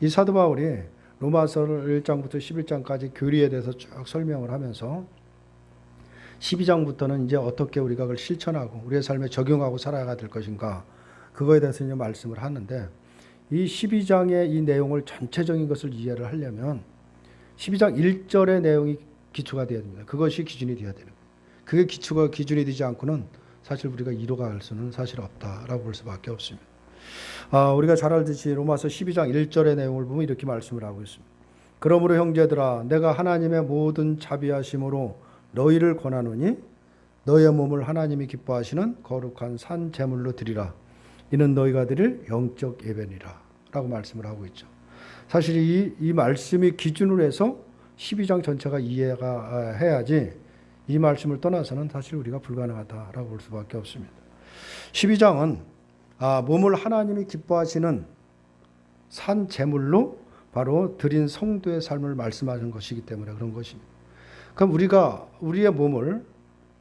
이 사도 바울이 로마서 1장부터 11장까지 교리에 대해서 쭉 설명을 하면서 12장부터는 이제 어떻게 우리가 그걸 실천하고 우리의 삶에 적용하고 살아야 될 것인가, 그거에 대해서 이제 말씀을 하는데, 이 12장의 이 내용을 전체적인 것을 이해를 하려면 12장 1절의 내용이 기초가 되어야 됩니다. 그것이 기준이 되어야 되는 거예요. 그게 기준이 되지 않고는 사실 우리가 이루어갈 수는 사실 없다라고 볼 수밖에 없습니다. 우리가 잘 알듯이 로마서 12장 1절의 내용을 보면 이렇게 말씀을 하고 있습니다. 그러므로 형제들아, 내가 하나님의 모든 자비하심으로 너희를 권하노니 너희의 몸을 하나님이 기뻐하시는 거룩한 산 제물로 드리라. 이는 너희가 드릴 영적 예배니라 라고 말씀을 하고 있죠. 사실 이 말씀이 기준으로 해서 12장 전체가 이해가 해야지, 이 말씀을 떠나서는 사실 우리가 불가능하다라고 볼 수밖에 없습니다. 12장은 몸을 하나님이 기뻐하시는 산 제물로 바로 드린 성도의 삶을 말씀하는 것이기 때문에 그런 것입니다. 그럼 우리가 우리의 몸을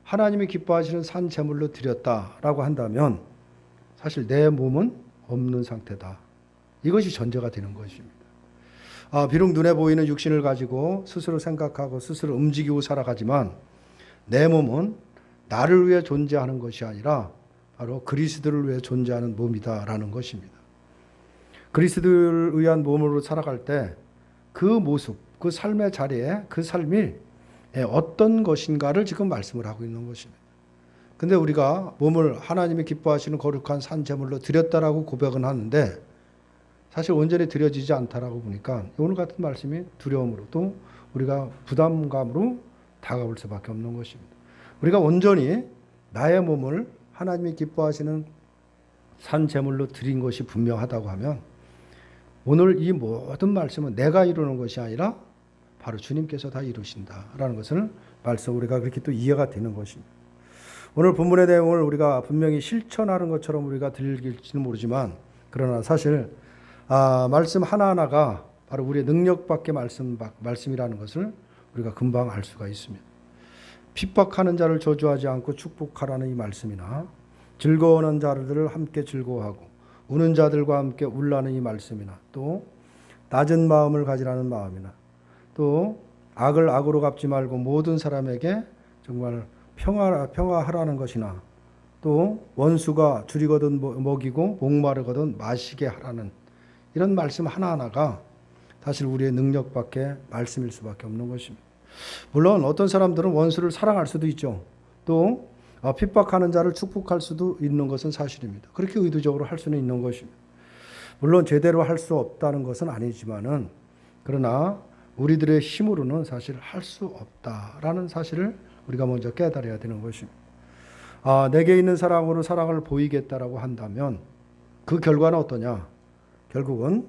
하나님이 기뻐하시는 산 제물로 드렸다라고 한다면 사실 내 몸은 없는 상태다. 이것이 전제가 되는 것입니다. 비록 눈에 보이는 육신을 가지고 스스로 생각하고 스스로 움직이고 살아가지만 내 몸은 나를 위해 존재하는 것이 아니라 바로 그리스도를 위해 존재하는 몸이다라는 것입니다. 그리스도를 위한 몸으로 살아갈 때 그 모습, 그 삶의 자리에 그 삶이 어떤 것인가를 지금 말씀을 하고 있는 것입니다. 근데 우리가 몸을 하나님이 기뻐하시는 거룩한 산 제물로 드렸다라고 고백은 하는데 사실 온전히 드려지지 않다라고 보니까 오늘 같은 말씀이 두려움으로 또 우리가 부담감으로 다가올 수밖에 없는 것입니다. 우리가 온전히 나의 몸을 하나님이 기뻐하시는 산 제물로 드린 것이 분명하다고 하면 오늘 이 모든 말씀은 내가 이루는 것이 아니라 바로 주님께서 다 이루신다라는 것을 말씀 우리가 그렇게 또 이해가 되는 것입니다. 오늘 본문의 내용을 우리가 분명히 실천하는 것처럼 우리가 들릴지는 모르지만 그러나 사실 말씀 하나하나가 바로 우리의 능력 밖의 말씀이라는 것을 우리가 금방 알 수가 있습니다. 핍박하는 자를 저주하지 않고 축복하라는 이 말씀이나 즐거워하는 자들을 함께 즐거워하고 우는 자들과 함께 울라는 이 말씀이나 또 낮은 마음을 가지라는 마음이나 또 악을 악으로 갚지 말고 모든 사람에게 정말 평화하라는 것이나 또 원수가 줄이거든 먹이고 목마르거든 마시게 하라는 이런 말씀 하나하나가 사실 우리의 능력 밖의 말씀일 수밖에 없는 것입니다. 물론 어떤 사람들은 원수를 사랑할 수도 있죠. 또 핍박하는 자를 축복할 수도 있는 것은 사실입니다. 그렇게 의도적으로 할 수는 있는 것입니다. 물론 제대로 할 수 없다는 것은 아니지만은 그러나 우리들의 힘으로는 사실 할 수 없다라는 사실을 우리가 먼저 깨달아야 되는 것입니다. 내게 있는 사랑으로 사랑을 보이겠다라고 한다면 그 결과는 어떠냐? 결국은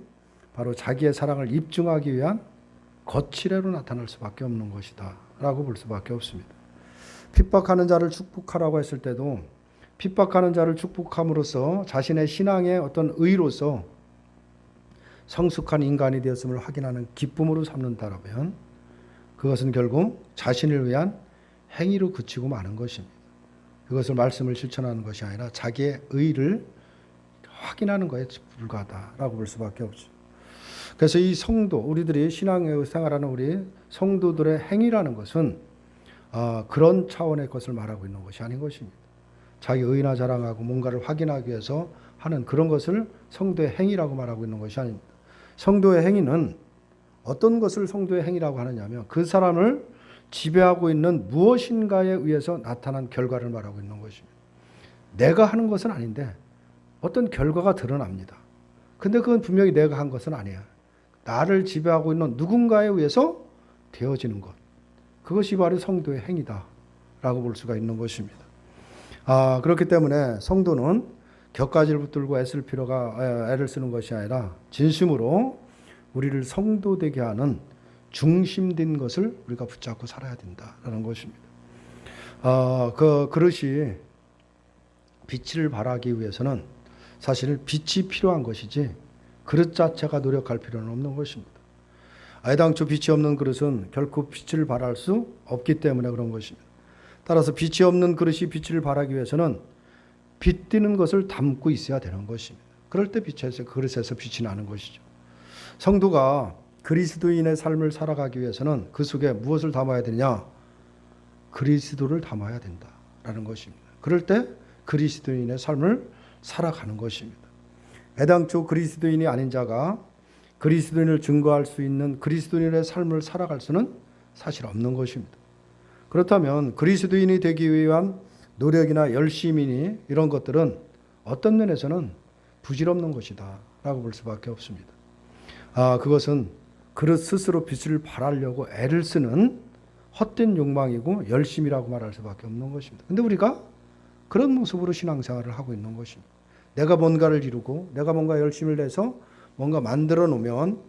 바로 자기의 사랑을 입증하기 위한 거칠애로 나타날 수밖에 없는 것이다 라고 볼 수밖에 없습니다. 핍박하는 자를 축복하라고 했을 때도 핍박하는 자를 축복함으로써 자신의 신앙의 어떤 의로서 성숙한 인간이 되었음을 확인하는 기쁨으로 삼는다라면 그것은 결국 자신을 위한 행위로 그치고 마는 것입니다. 그것을 말씀을 실천하는 것이 아니라 자기의 의를 확인하는 것에 불과하다라고 볼 수밖에 없죠. 그래서 이 성도, 우리들이 신앙생활하는 우리 성도들의 행위라는 것은 그런 차원의 것을 말하고 있는 것이 아닌 것입니다. 자기 의나 자랑하고 뭔가를 확인하기 위해서 하는 그런 것을 성도의 행위라고 말하고 있는 것이 아닙니다. 성도의 행위는 어떤 것을 성도의 행위라고 하느냐면 그 사람을 지배하고 있는 무엇인가에 의해서 나타난 결과를 말하고 있는 것입니다. 내가 하는 것은 아닌데 어떤 결과가 드러납니다. 근데 그건 분명히 내가 한 것은 아니야. 나를 지배하고 있는 누군가에 의해서 되어지는 것. 그것이 바로 성도의 행위다라고 볼 수가 있는 것입니다. 그렇기 때문에 성도는 격가지를 붙들고 애를 쓰는 것이 아니라 진심으로 우리를 성도되게 하는 중심된 것을 우리가 붙잡고 살아야 된다라는 것입니다. 그 그릇이 빛을 발하기 위해서는 사실 빛이 필요한 것이지 그릇 자체가 노력할 필요는 없는 것입니다. 애당초 빛이 없는 그릇은 결코 빛을 발할 수 없기 때문에 그런 것입니다. 따라서 빛이 없는 그릇이 빛을 발하기 위해서는 빛 띄는 것을 담고 있어야 되는 것입니다. 그럴 때 그릇에서 빛이 나는 것이죠. 성도가 그리스도인의 삶을 살아가기 위해서는 그 속에 무엇을 담아야 되냐? 그리스도를 담아야 된다라는 것입니다. 그럴 때 그리스도인의 삶을 살아가는 것입니다. 애당초 그리스도인이 아닌 자가 그리스도인을 증거할 수 있는 그리스도인의 삶을 살아갈 수는 사실 없는 것입니다. 그렇다면 그리스도인이 되기 위한 노력이나 열심이니 이런 것들은 어떤 면에서는 부질없는 것이다 라고 볼 수밖에 없습니다. 그것은 그릇 스스로 빛을 발하려고 애를 쓰는 헛된 욕망이고 열심이라고 말할 수밖에 없는 것입니다. 근데 우리가 그런 모습으로 신앙생활을 하고 있는 것입니다. 내가 뭔가를 이루고 내가 뭔가 열심을 내서 뭔가 만들어 놓으면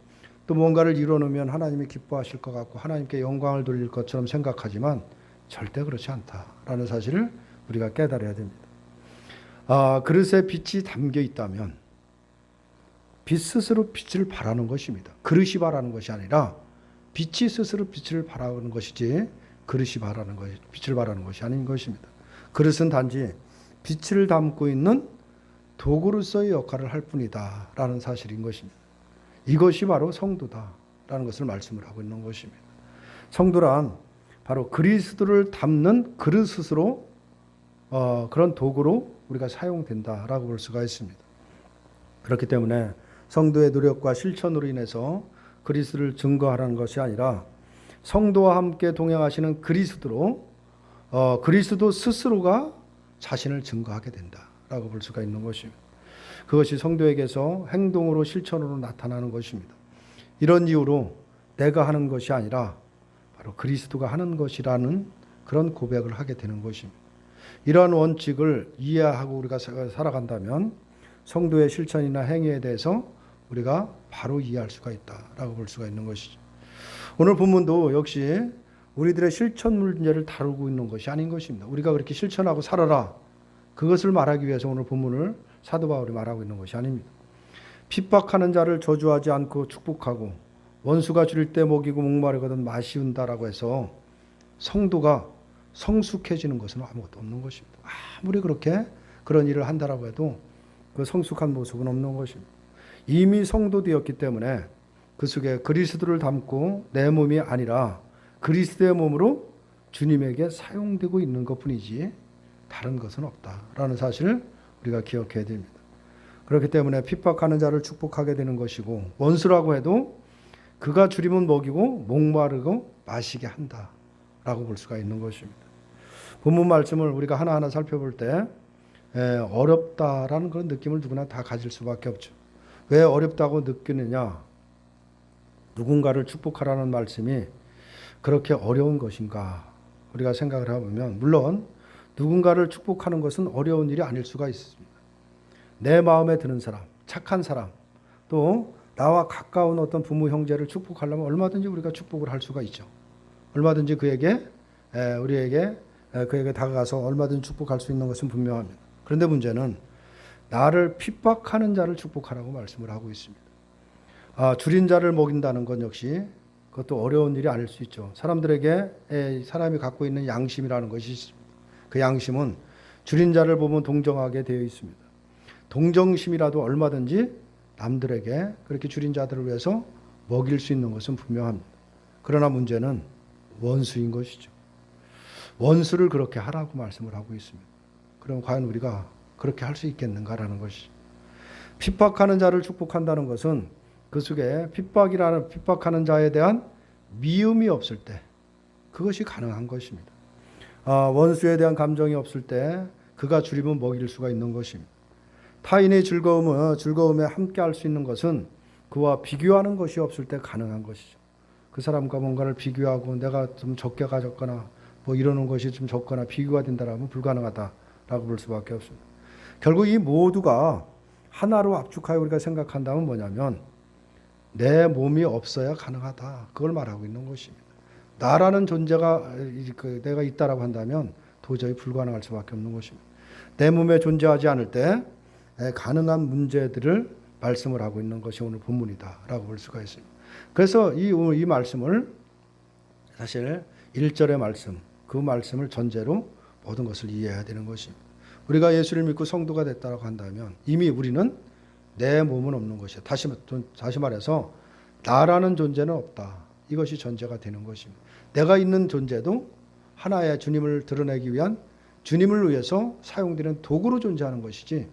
또 뭔가를 이루어 놓으면 하나님이 기뻐하실 것 같고 하나님께 영광을 돌릴 것처럼 생각하지만 절대 그렇지 않다라는 사실을 우리가 깨달아야 됩니다. 그릇에 빛이 담겨 있다면 빛 스스로 빛을 발하는 것입니다. 그릇이 발하는 것이 아니라 빛이 스스로 빛을 발하는 것이지 그릇이 발하는 것이 빛을 발하는 것이 아닌 것입니다. 그릇은 단지 빛을 담고 있는 도구로서의 역할을 할 뿐이다라는 사실인 것입니다. 이것이 바로 성도다라는 것을 말씀을 하고 있는 것입니다. 성도란 바로 그리스도를 담는 그릇 스스로 그런 도구로 우리가 사용된다라고 볼 수가 있습니다. 그렇기 때문에 성도의 노력과 실천으로 인해서 그리스도를 증거하라는 것이 아니라 성도와 함께 동행하시는 그리스도로 그리스도 스스로가 자신을 증거하게 된다라고 볼 수가 있는 것입니다. 그것이 성도에게서 행동으로 실천으로 나타나는 것입니다. 이런 이유로 내가 하는 것이 아니라 바로 그리스도가 하는 것이라는 그런 고백을 하게 되는 것입니다. 이러한 원칙을 이해하고 우리가 살아간다면 성도의 실천이나 행위에 대해서 우리가 바로 이해할 수가 있다라고 볼 수가 있는 것이죠. 오늘 본문도 역시 우리들의 실천 문제를 다루고 있는 것이 아닌 것입니다. 우리가 그렇게 실천하고 살아라. 그것을 말하기 위해서 오늘 본문을 사도 바울이 말하고 있는 것이 아닙니다. 핍박하는 자를 저주하지 않고 축복하고 원수가 줄일 때 먹이고 목마르거든 마시운다라고 해서 성도가 성숙해지는 것은 아무것도 없는 것입니다. 아무리 그렇게 그런 일을 한다라고 해도 그 성숙한 모습은 없는 것입니다. 이미 성도 되었기 때문에 그 속에 그리스도를 담고 내 몸이 아니라 그리스도의 몸으로 주님에게 사용되고 있는 것뿐이지 다른 것은 없다라는 사실을 우리가 기억해야 됩니다. 그렇기 때문에 핍박하는 자를 축복하게 되는 것이고 원수라고 해도 그가 줄이면 먹이고 목마르고 마시게 한다라고 볼 수가 있는 것입니다. 본문 말씀을 우리가 하나하나 살펴볼 때 어렵다라는 그런 느낌을 누구나 다 가질 수밖에 없죠. 왜 어렵다고 느끼느냐? 누군가를 축복하라는 말씀이 그렇게 어려운 것인가? 우리가 생각을 해보면 물론 누군가를 축복하는 것은 어려운 일이 아닐 수가 있습니다. 내 마음에 드는 사람, 착한 사람, 또 나와 가까운 어떤 부모 형제를 축복하려면 얼마든지 우리가 축복을 할 수가 있죠. 얼마든지 그에게 다가가서 얼마든지 축복할 수 있는 것은 분명합니다. 그런데 문제는 나를 핍박하는 자를 축복하라고 말씀을 하고 있습니다. 줄인 자를 먹인다는 건 역시 그것도 어려운 일이 아닐 수 있죠. 사람들에게 사람이 갖고 있는 양심이라는 것이 있습니다. 그 양심은 줄인 자를 보면 동정하게 되어 있습니다. 동정심이라도 얼마든지 남들에게 그렇게 줄인 자들을 위해서 먹일 수 있는 것은 분명합니다. 그러나 문제는 원수인 것이죠. 원수를 그렇게 하라고 말씀을 하고 있습니다. 그럼 과연 우리가 그렇게 할 수 있겠는가라는 것이죠. 핍박하는 자를 축복한다는 것은 그 속에 핍박하는 자에 대한 미움이 없을 때 그것이 가능한 것입니다. 원수에 대한 감정이 없을 때 그가 줄이면 먹일 수가 있는 것입니다. 타인의 즐거움에 함께 할 수 있는 것은 그와 비교하는 것이 없을 때 가능한 것이죠. 그 사람과 뭔가를 비교하고 내가 좀 적게 가졌거나 뭐 이러는 것이 좀 적거나 비교가 된다라면 불가능하다라고 볼 수밖에 없습니다. 결국 이 모두가 하나로 압축하여 우리가 생각한다면 뭐냐면 내 몸이 없어야 가능하다. 그걸 말하고 있는 것입니다. 나라는 존재가 내가 있다라고 한다면 도저히 불가능할 수밖에 없는 것입니다. 내 몸에 존재하지 않을 때 가능한 문제들을 말씀을 하고 있는 것이 오늘 본문이다라고 볼 수가 있습니다. 그래서 이 말씀을 사실 1절의 말씀, 그 말씀을 전제로 모든 것을 이해해야 되는 것입니다. 우리가 예수를 믿고 성도가 됐다고 한다면 이미 우리는 내 몸은 없는 것이야. 다시 말해서 나라는 존재는 없다. 이것이 전제가 되는 것입니다. 내가 있는 존재도 하나의 주님을 드러내기 위한 주님을 위해서 사용되는 도구로 존재하는 것이지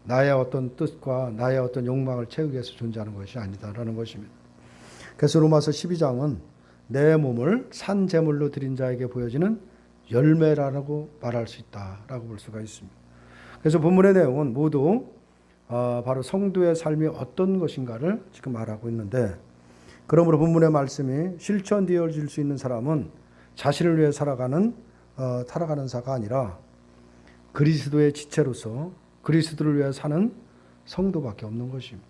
나의 어떤 뜻과 나의 어떤 욕망을 채우기 위해서 존재하는 것이 아니다라는 것입니다. 그래서 로마서 12장은 내 몸을 산 제물로 드린 자에게 보여지는 열매라고 말할 수 있다라고 볼 수가 있습니다. 그래서 본문의 내용은 모두 바로 성도의 삶이 어떤 것인가를 지금 말하고 있는데, 그러므로 본문의 말씀이 실천되어질 수 있는 사람은 자신을 위해 살아가는 자가 아니라 그리스도의 지체로서 그리스도를 위해 사는 성도밖에 없는 것입니다.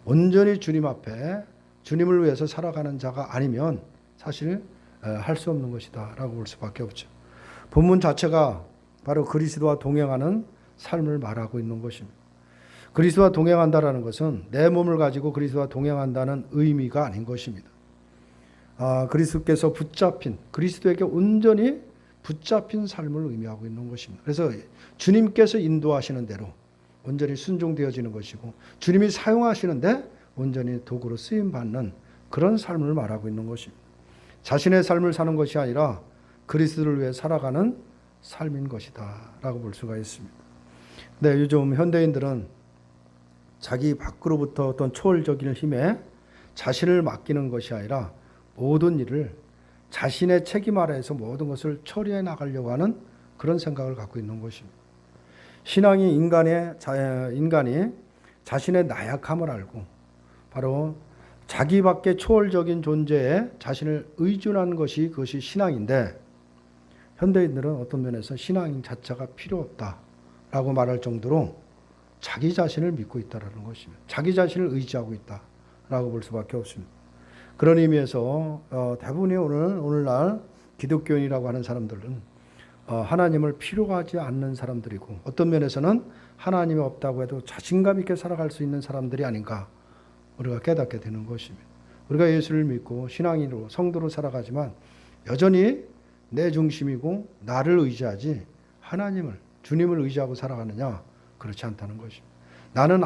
온전히 주님 앞에 주님을 위해서 살아가는 자가 아니면 사실 할 수 없는 것이다 라고 볼 수밖에 없죠. 본문 자체가 바로 그리스도와 동행하는 삶을 말하고 있는 것입니다. 그리스도와 동행한다라는 것은 내 몸을 가지고 그리스도와 동행한다는 의미가 아닌 것입니다. 그리스도께서 그리스도에게 온전히 붙잡힌 삶을 의미하고 있는 것입니다. 그래서 주님께서 인도하시는 대로 온전히 순종되어지는 것이고, 주님이 사용하시는데 온전히 도구로 쓰임받는 그런 삶을 말하고 있는 것입니다. 자신의 삶을 사는 것이 아니라 그리스도를 위해 살아가는 삶인 것이다 라고 볼 수가 있습니다. 네, 요즘 현대인들은 자기 밖으로부터 어떤 초월적인 힘에 자신을 맡기는 것이 아니라 모든 일을 자신의 책임 아래에서 모든 것을 처리해 나가려고 하는 그런 생각을 갖고 있는 것입니다. 신앙이 인간이 자신의 나약함을 알고 바로 자기밖에 초월적인 존재에 자신을 의존하는 것이 그것이 신앙인데, 현대인들은 어떤 면에서 신앙인 자체가 필요 없다라고 말할 정도로 자기 자신을 믿고 있다라는 것입니다. 자기 자신을 의지하고 있다라고 볼 수밖에 없습니다. 그런 의미에서 대부분이 오늘날 기독교인이라고 하는 사람들은 하나님을 필요하지 않는 사람들이고, 어떤 면에서는 하나님이 없다고 해도 자신감 있게 살아갈 수 있는 사람들이 아닌가 우리가 깨닫게 되는 것입니다. 우리가 예수를 믿고 신앙인으로 성도로 살아가지만 여전히 내 중심이고 나를 의지하지 주님을 의지하고 살아가느냐, 그렇지 않다는 것입니다. 나는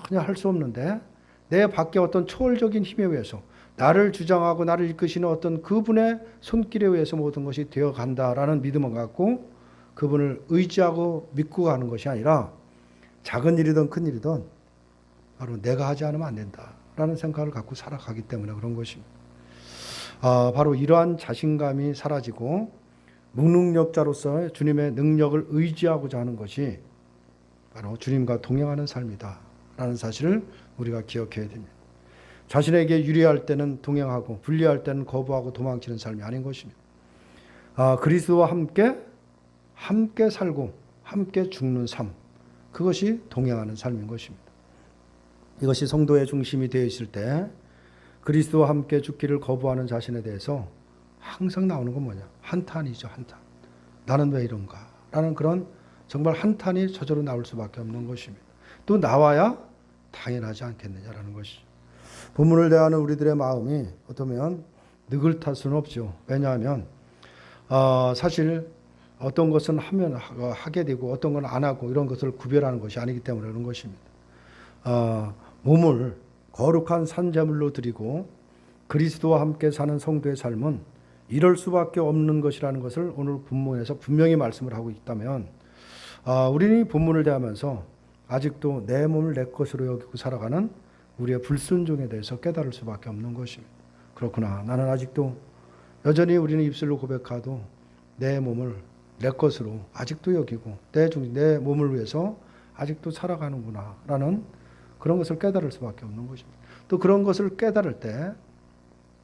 전혀 할 수 없는데 내 밖에 어떤 초월적인 힘에 의해서 나를 주장하고 나를 이끄시는 어떤 그분의 손길에 의해서 모든 것이 되어 간다라는 믿음을 갖고 그분을 의지하고 믿고 가는 것이 아니라 작은 일이든 큰 일이든 바로 내가 하지 않으면 안 된다라는 생각을 갖고 살아가기 때문에 그런 것입니다. 바로 이러한 자신감이 사라지고 무능력자로서 주님의 능력을 의지하고자 하는 것이 바로 주님과 동행하는 삶이다라는 사실을 우리가 기억해야 됩니다. 자신에게 유리할 때는 동행하고 불리할 때는 거부하고 도망치는 삶이 아닌 것입니다. 그리스도와 함께 살고 함께 죽는 삶, 그것이 동행하는 삶인 것입니다. 이것이 성도의 중심이 되어 있을 때 그리스도와 함께 죽기를 거부하는 자신에 대해서 항상 나오는 건 뭐냐? 한탄이죠, 한탄. 나는 왜 이런가? 라는 그런 정말 한탄이 저절로 나올 수밖에 없는 것입니다. 또 나와야 당연하지 않겠느냐라는 것이죠. 본문을 대하는 우리들의 마음이 어쩌면 느긋할 수는 없죠. 왜냐하면 사실 어떤 것은 하게 되고 어떤 건 안 하고 이런 것을 구별하는 것이 아니기 때문에 그런 것입니다. 몸을 거룩한 산제물로 드리고 그리스도와 함께 사는 성도의 삶은 이럴 수밖에 없는 것이라는 것을 오늘 본문에서 분명히 말씀을 하고 있다면, 우리는 이 본문을 대하면서 아직도 내 몸을 내 것으로 여기고 살아가는 우리의 불순종에 대해서 깨달을 수밖에 없는 것입니다. 그렇구나, 나는 아직도 여전히 우리는 입술로 고백하도 내 몸을 내 것으로 아직도 여기고 내 몸을 위해서 아직도 살아가는구나 라는 그런 것을 깨달을 수밖에 없는 것입니다. 또 그런 것을 깨달을 때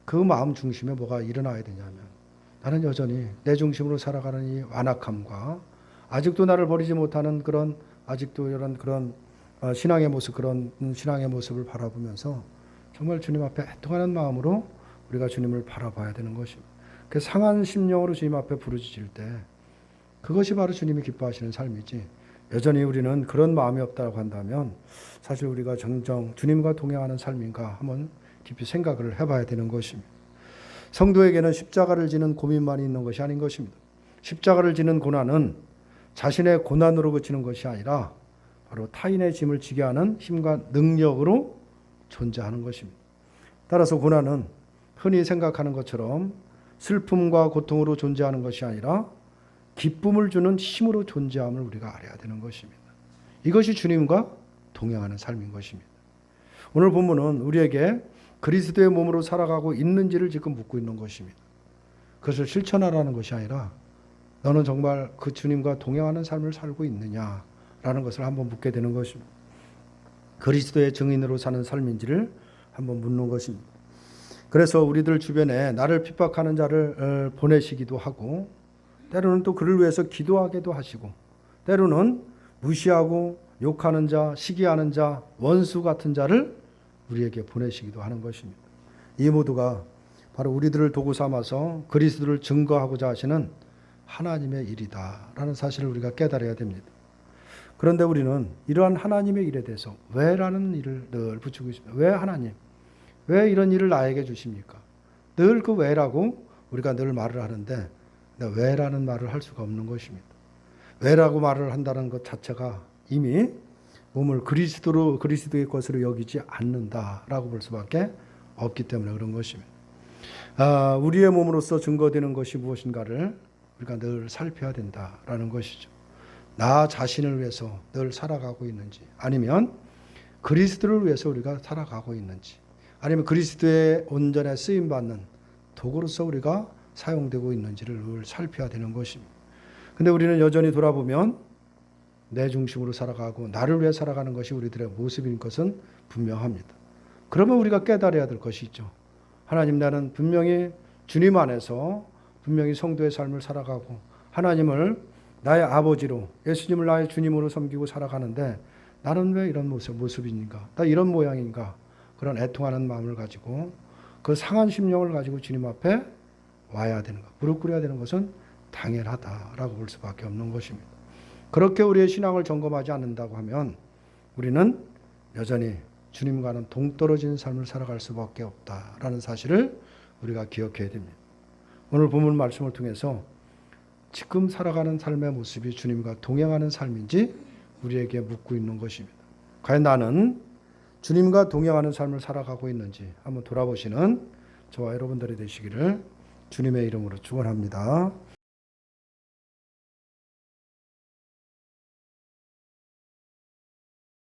그 마음 중심에 뭐가 일어나야 되냐면, 나는 여전히 내 중심으로 살아가는 이 완악함과 아직도 나를 버리지 못하는 그런 아직도 이런 그런 신앙의 모습, 그런 신앙의 모습을 바라보면서 정말 주님 앞에 애통하는 마음으로 우리가 주님을 바라봐야 되는 것입니다. 그 상한 심령으로 주님 앞에 부르짖을 때 그것이 바로 주님이 기뻐하시는 삶이지, 여전히 우리는 그런 마음이 없다고 한다면 사실 우리가 정정 주님과 동행하는 삶인가 한번 깊이 생각을 해봐야 되는 것입니다. 성도에게는 십자가를 지는 고민만이 있는 것이 아닌 것입니다. 십자가를 지는 고난은 자신의 고난으로 그치는 것이 아니라 바로 타인의 짐을 지게 하는 힘과 능력으로 존재하는 것입니다. 따라서 고난은 흔히 생각하는 것처럼 슬픔과 고통으로 존재하는 것이 아니라 기쁨을 주는 힘으로 존재함을 우리가 알아야 되는 것입니다. 이것이 주님과 동행하는 삶인 것입니다. 오늘 본문은 우리에게 그리스도의 몸으로 살아가고 있는지를 지금 묻고 있는 것입니다. 그것을 실천하라는 것이 아니라 너는 정말 그 주님과 동행하는 삶을 살고 있느냐라는 것을 한번 묻게 되는 것입니다. 그리스도의 증인으로 사는 삶인지를 한번 묻는 것입니다. 그래서 우리들 주변에 나를 핍박하는 자를 보내시기도 하고 때로는 또 그를 위해서 기도하기도 하시고 때로는 무시하고 욕하는 자, 시기하는 자, 원수 같은 자를 우리에게 보내시기도 하는 것입니다. 이 모두가 바로 우리들을 도구 삼아서 그리스도를 증거하고자 하시는 하나님의 일이다라는 사실을 우리가 깨달아야 됩니다. 그런데 우리는 이러한 하나님의 일에 대해서 왜라는 일을 늘 붙이고 있습니다. 왜 하나님? 왜 이런 일을 나에게 주십니까? 늘 그 왜라고 우리가 늘 말을 하는데 왜라는 말을 할 수가 없는 것입니다. 왜라고 말을 한다는 것 자체가 이미 몸을 그리스도의 것으로 여기지 않는다라고 볼 수밖에 없기 때문에 그런 것입니다. 우리의 몸으로서 증거되는 것이 무엇인가를 우리가 늘 살펴야 된다라는 것이죠. 나 자신을 위해서 늘 살아가고 있는지, 아니면 그리스도를 위해서 우리가 살아가고 있는지, 아니면 그리스도의 온전에 쓰임받는 도구로서 우리가 사용되고 있는지를 늘 살펴야 되는 것입니다. 근데 우리는 여전히 돌아보면 내 중심으로 살아가고 나를 위해 살아가는 것이 우리들의 모습인 것은 분명합니다. 그러면 우리가 깨달아야 될 것이 있죠. 하나님, 나는 분명히 주님 안에서 분명히 성도의 삶을 살아가고 하나님을 나의 아버지로, 예수님을 나의 주님으로 섬기고 살아가는데 나는 왜 이런 모습인가? 나 이런 모양인가? 그런 애통하는 마음을 가지고 그 상한 심령을 가지고 주님 앞에 와야 되는 것, 무릎 꿇어야 되는 것은 당연하다라고 볼 수밖에 없는 것입니다. 그렇게 우리의 신앙을 점검하지 않는다고 하면 우리는 여전히 주님과는 동떨어진 삶을 살아갈 수밖에 없다라는 사실을 우리가 기억해야 됩니다. 오늘 본문 말씀을 통해서 지금 살아가는 삶의 모습이 주님과 동행하는 삶인지 우리에게 묻고 있는 것입니다. 과연 나는 주님과 동행하는 삶을 살아가고 있는지 한번 돌아보시는 저와 여러분들이 되시기를 주님의 이름으로 축원합니다.